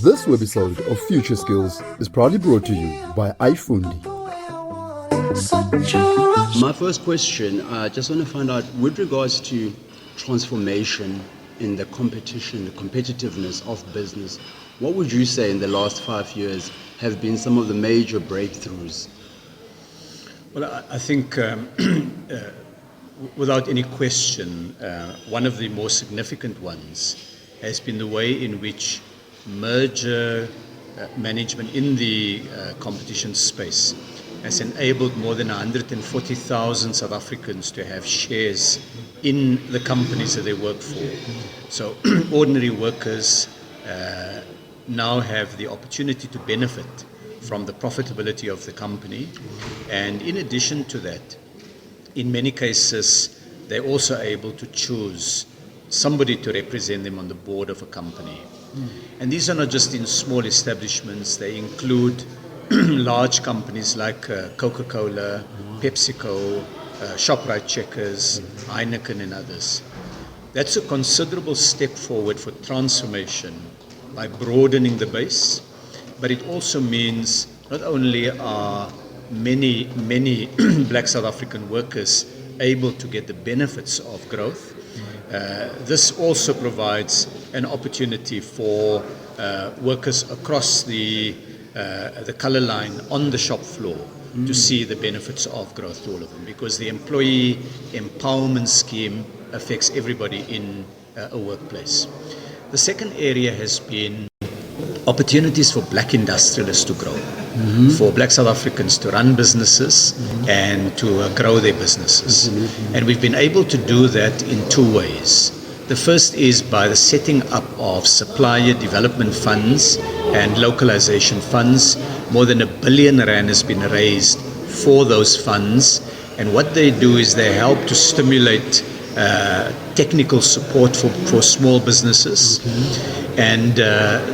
This webisode of Future Skills is proudly brought to you by iFundi. My first question, I just want to find out, with regards to transformation in the competition, the competitiveness of business, what would you say in the last 5 years have been some of the major breakthroughs? Well, I think without any question, one of the more significant ones has been the way in which merger management in the competition space has enabled more than 140,000 South Africans to have shares in the companies that they work for. So ordinary workers now have the opportunity to benefit from the profitability of the company. And in addition to that, in many cases, they're also able to choose somebody to represent them on the board of a company. And these are not just in small establishments, they include large companies like Coca-Cola, PepsiCo, ShopRite Checkers, Heineken and others. That's a considerable step forward for transformation by broadening the base, but it also means not only are many black South African workers able to get the benefits of growth, this also provides an opportunity for workers across the colour line on the shop floor to see the benefits of growth to all of them, because the employee empowerment scheme affects everybody in a workplace. The second area has been opportunities for black industrialists to grow, for black South Africans to run businesses and to grow their businesses. And we've been able to do that in two ways. The first is by the setting up of supplier development funds and localization funds. More than R1 billion has been raised for those funds. And what they do is they help to stimulate technical support for small businesses, and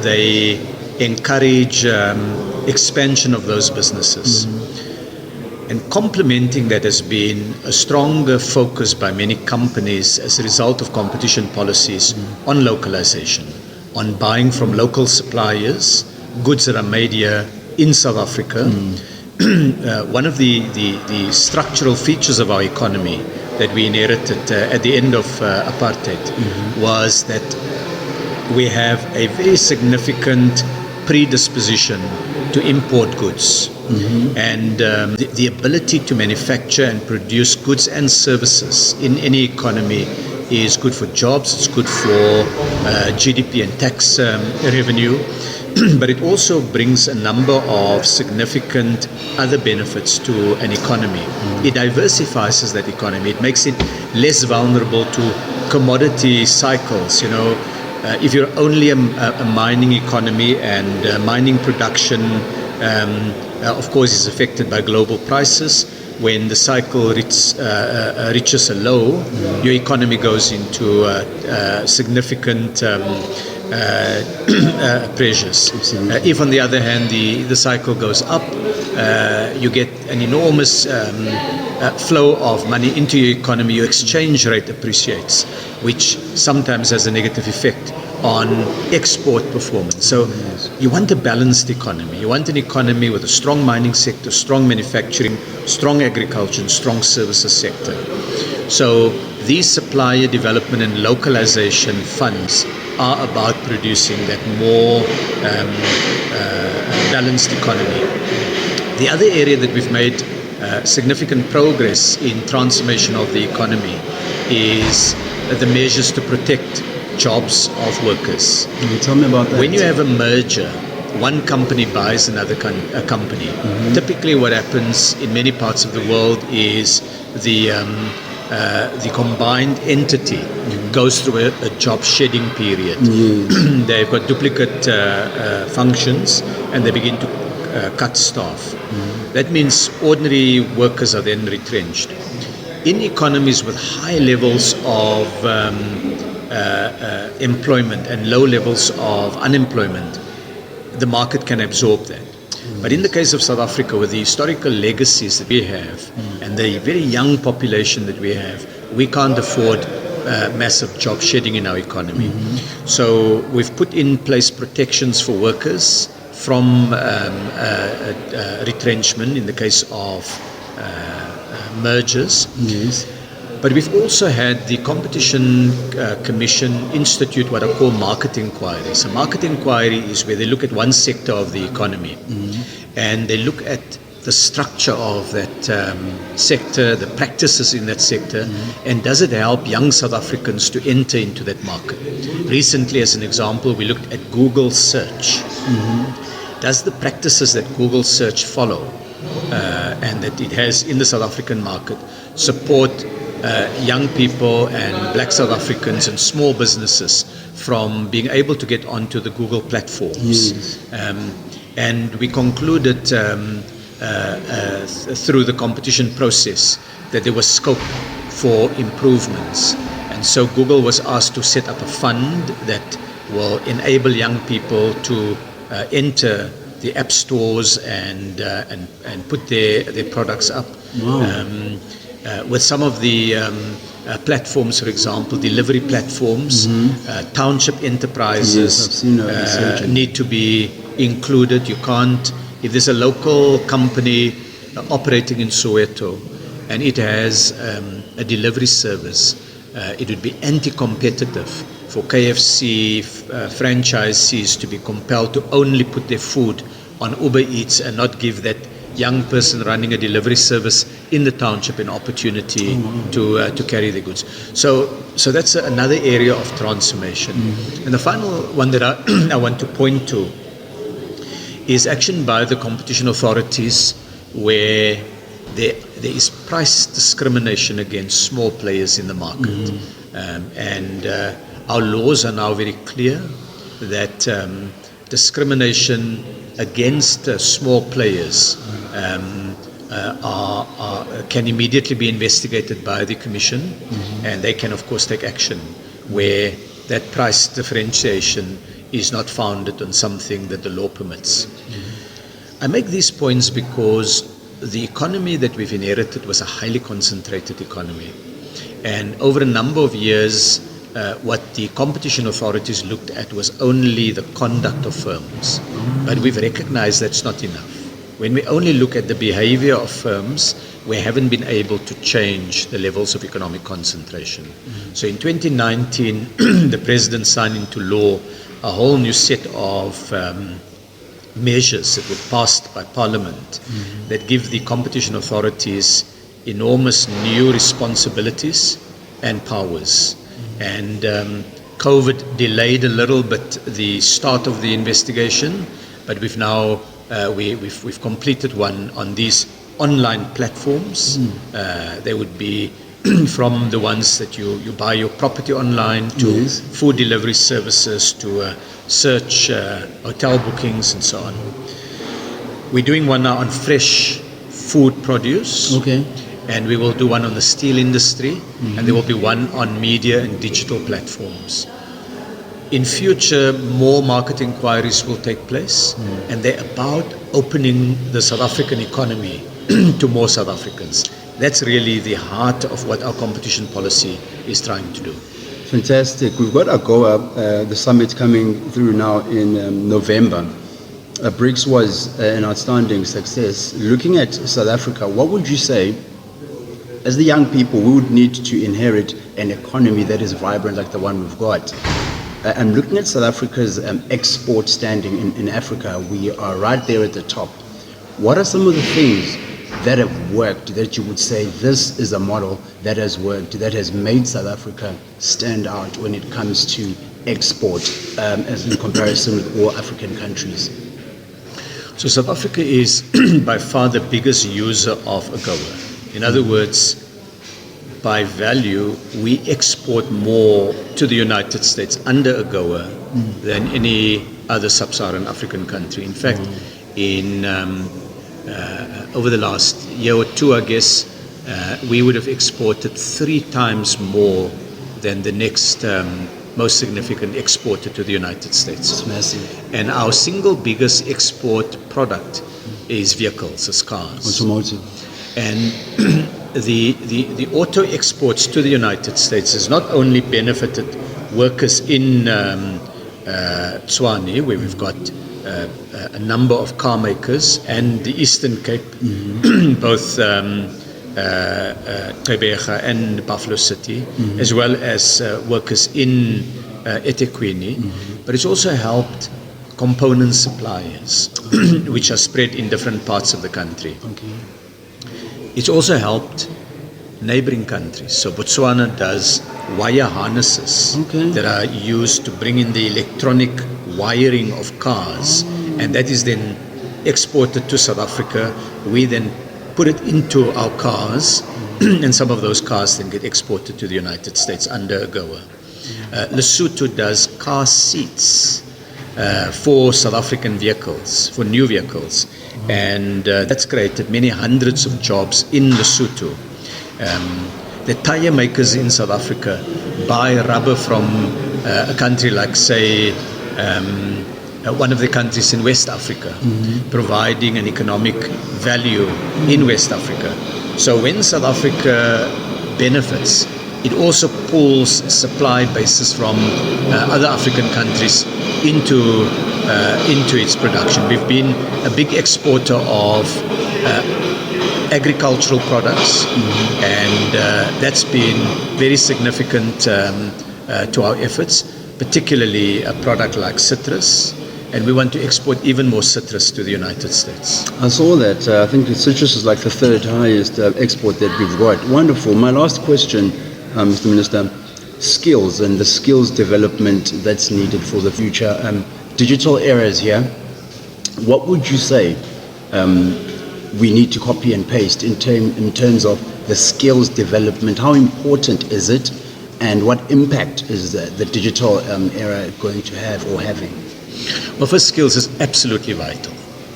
they encourage expansion of those businesses. And complementing that has been a stronger focus by many companies as a result of competition policies on localization, on buying from local suppliers, goods that are made here in South Africa. One of the structural features of our economy that we inherited at the end of apartheid was that we have a very significant predisposition to import goods. And the ability to manufacture and produce goods and services in any economy is good for jobs, it's good for GDP and tax revenue, but it also brings a number of significant other benefits to an economy. It diversifies that economy. It makes it less vulnerable to commodity cycles. You know, if you're only a mining economy and mining production, of course, is affected by global prices. When the cycle reaches a low, your economy goes into significant pressures. If, on the other hand, the cycle goes up, you get an enormous flow of money into your economy. Your exchange rate appreciates, which sometimes has a negative effect on export performance. So you want a balanced economy. You want an economy with a strong mining sector, strong manufacturing, strong agriculture, and strong services sector. So these supplier development and localization funds are about producing that more balanced economy. The other area that we've made significant progress in transformation of the economy is the measures to protect jobs of workers. Can you tell me about that? When you have a merger, one company buys another company. Typically what happens in many parts of the world is the combined entity goes through a job shedding period. They've got duplicate functions and they begin to cut staff. That means ordinary workers are then retrenched. In economies with high levels of employment and low levels of unemployment, the market can absorb that. But in the case of South Africa, with the historical legacies that we have and the very young population that we have, we can't afford massive job shedding in our economy. So we've put in place protections for workers from retrenchment in the case of mergers. Yes. But we've also had the Competition Commission institute what I call market inquiries. A market inquiry is where they look at one sector of the economy and they look at the structure of that sector, the practices in that sector, and does it help young South Africans to enter into that market? Recently, as an example, we looked at Google search. Does the practices that Google search follow and that it has in the South African market support young people and black South Africans and small businesses from being able to get onto the Google platforms? And we concluded through the competition process that there was scope for improvements. And so Google was asked to set up a fund that will enable young people to enter the app stores and put their products up. With some of the platforms, for example, delivery platforms, township enterprises need to be included. You can't, if there's a local company operating in Soweto and it has a delivery service, it would be anti-competitive for KFC franchisees to be compelled to only put their food on Uber Eats and not give that young person running a delivery service in the township an opportunity to carry their goods. So that's another area of transformation. And the final one that I want to point to is action by the competition authorities where there is price discrimination against small players in the market. And our laws are now very clear that discrimination against small players can immediately be investigated by the Commission, and they can of course take action where that price differentiation is not founded on something that the law permits. I make these points because the economy that we've inherited was a highly concentrated economy, and over a number of years what the competition authorities looked at was only the conduct of firms. But we've recognized that's not enough. When we only look at the behavior of firms, we haven't been able to change the levels of economic concentration. So in 2019, the President signed into law a whole new set of measures that were passed by Parliament that give the competition authorities enormous new responsibilities and powers. And COVID delayed a little bit the start of the investigation, but we've now we've completed one on these online platforms. They would be from the ones that you buy your property online to food delivery services to search hotel bookings and so on. We're doing one now on fresh food produce. And we will do one on the steel industry, and there will be one on media and digital platforms. In future, more market inquiries will take place, and they're about opening the South African economy to more South Africans. That's really the heart of what our competition policy is trying to do. Fantastic. We've got AGOA, the summit coming through now in November. BRICS was an outstanding success. Looking at South Africa, what would you say, as the young people, we would need to inherit an economy that is vibrant like the one we've got? I'm looking at South Africa's export standing in Africa. We are right there at the top. What are some of the things that have worked that you would say this is a model that has worked, that has made South Africa stand out when it comes to export as in comparison with all African countries? So South Africa is by far the biggest user of AGOA. In other words, by value, we export more to the United States under AGOA than any other sub-Saharan African country. In fact, in over the last year or two, I guess, we would have exported 3 times more than the next most significant exporter to the United States. It's massive. And our single biggest export product is vehicles, is cars. Automotive. And the auto exports to the United States has not only benefited workers in Tshwane, where we've got a number of car makers, and the Eastern Cape, both Gqeberha and Buffalo City, as well as workers in eThekwini, but it's also helped component suppliers, which are spread in different parts of the country. Okay. It's also helped neighboring countries. So Botswana does wire harnesses that are used to bring in the electronic wiring of cars, and that is then exported to South Africa. We then put it into our cars, and some of those cars then get exported to the United States under AGOA. Lesotho does car seats for South African vehicles, for new vehicles, and that's created many hundreds of jobs in Lesotho. The tire makers in South Africa buy rubber from a country like, say, one of the countries in West Africa, providing an economic value in West Africa. So when South Africa benefits, it also pulls supply bases from other African countries into its production. We've been a big exporter of agricultural products, and that's been very significant to our efforts, particularly a product like citrus, and we want to export even more citrus to the United States. I saw that. I think the citrus is like the third highest export that we've got. Wonderful. My last question, Mr. Minister, skills and the skills development that's needed for the future. Digital era is here. What would you say we need to copy and paste in terms of the skills development? How important is it, and what impact is the digital era going to have or having? Well, first, skills is absolutely vital.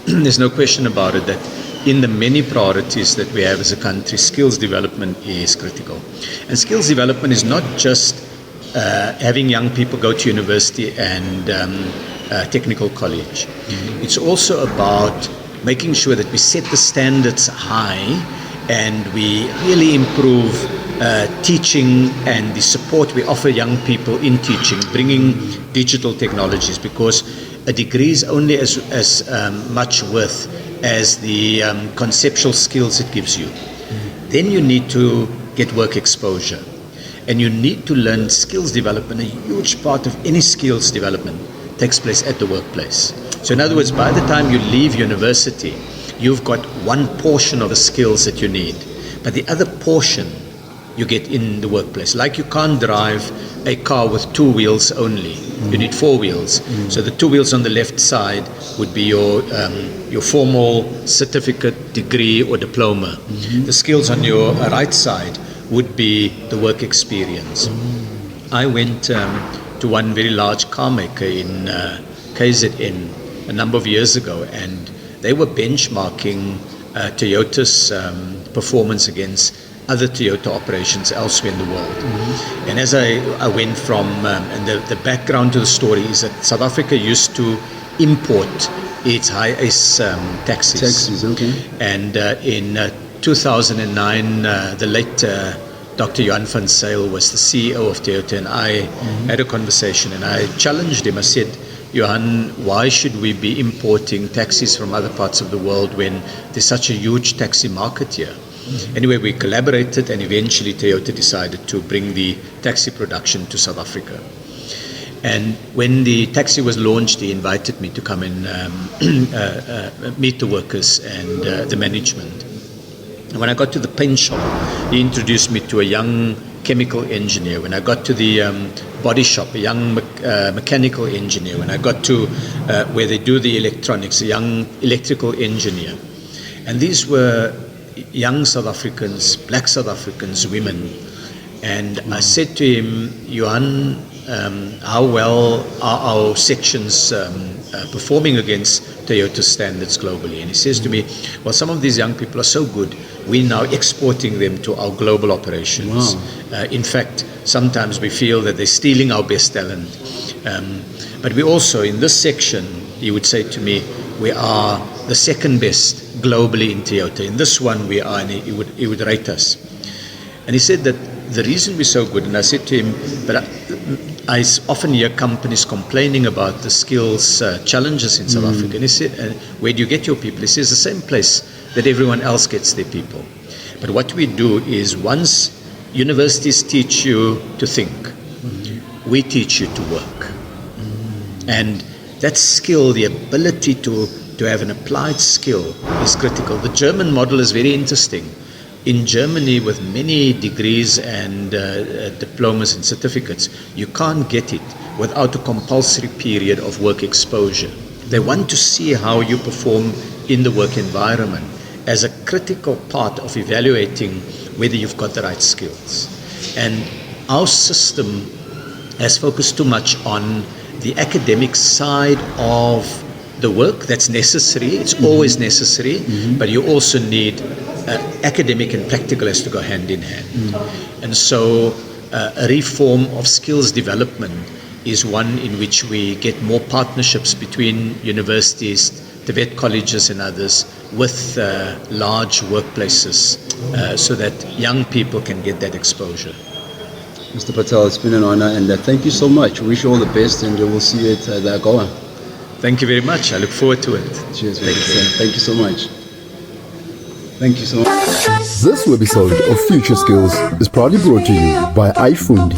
There's no question about it that in the many priorities that we have as a country, skills development is critical. And skills development is not just having young people go to university and technical college. It's also about making sure that we set the standards high and we really improve teaching and the support we offer young people in teaching, bringing digital technologies, because a degree is only as much worth as the conceptual skills it gives you. Then you need to get work exposure, and you need to learn skills development. A huge part of any skills development takes place at the workplace. So in other words, by the time you leave university, you've got one portion of the skills that you need, but the other portion you get in the workplace. Like you can't drive a car with two wheels only. You need four wheels. So the two wheels on the left side would be your formal certificate, degree or diploma. The skills on your right side would be the work experience. I went to one very large car maker in KZN a number of years ago, and they were benchmarking Toyota's performance against other Toyota operations elsewhere in the world. And as I went from, and the background to the story is that South Africa used to import its high-ace taxis. Taxis, okay. And in 2009, the late Dr. Johan van Zyl was the CEO of Toyota, and I had a conversation, and I challenged him. I said, Johan, why should we be importing taxis from other parts of the world when there's such a huge taxi market here? Anyway, we collaborated, and eventually Toyota decided to bring the taxi production to South Africa. And when the taxi was launched, he invited me to come and meet the workers and the management. And when I got to the paint shop, he introduced me to a young chemical engineer. When I got to the body shop, a young mechanical engineer. When I got to where they do the electronics, a young electrical engineer. And these were young South Africans, black South Africans, women. And I said to him, Johan, how well are our sections performing against Toyota standards globally? And he says to me, well, some of these young people are so good, we're now exporting them to our global operations. Wow. In fact, sometimes we feel that they're stealing our best talent. But we also, in this section, he would say to me, we are the second best globally in Toyota. In this one, we are, and he would rate us. And he said that the reason we're so good, and I said to him, but I often hear companies complaining about the skills challenges in South Africa. And he said, where do you get your people? He says, the same place that everyone else gets their people. But what we do is, once universities teach you to think, we teach you to work. And that skill, the ability to have an applied skill, is critical. The German model is very interesting. In Germany, with many degrees and diplomas and certificates, you can't get it without a compulsory period of work exposure. They want to see how you perform in the work environment as a critical part of evaluating whether you've got the right skills. And our system has focused too much on the academic side of the work. That's necessary. It's always necessary, but you also need academic and practical has to go hand in hand. And so a reform of skills development is one in which we get more partnerships between universities, the vet colleges and others with large workplaces so that young people can get that exposure. Mr. Patel, it's been an honor, and thank you so much. We wish you all the best, and we'll see you at the AGOA. Thank you very much. I look forward to it. Cheers. Thank you so much. Thank you so much. This webisode of Future Skills is proudly brought to you by iFundi.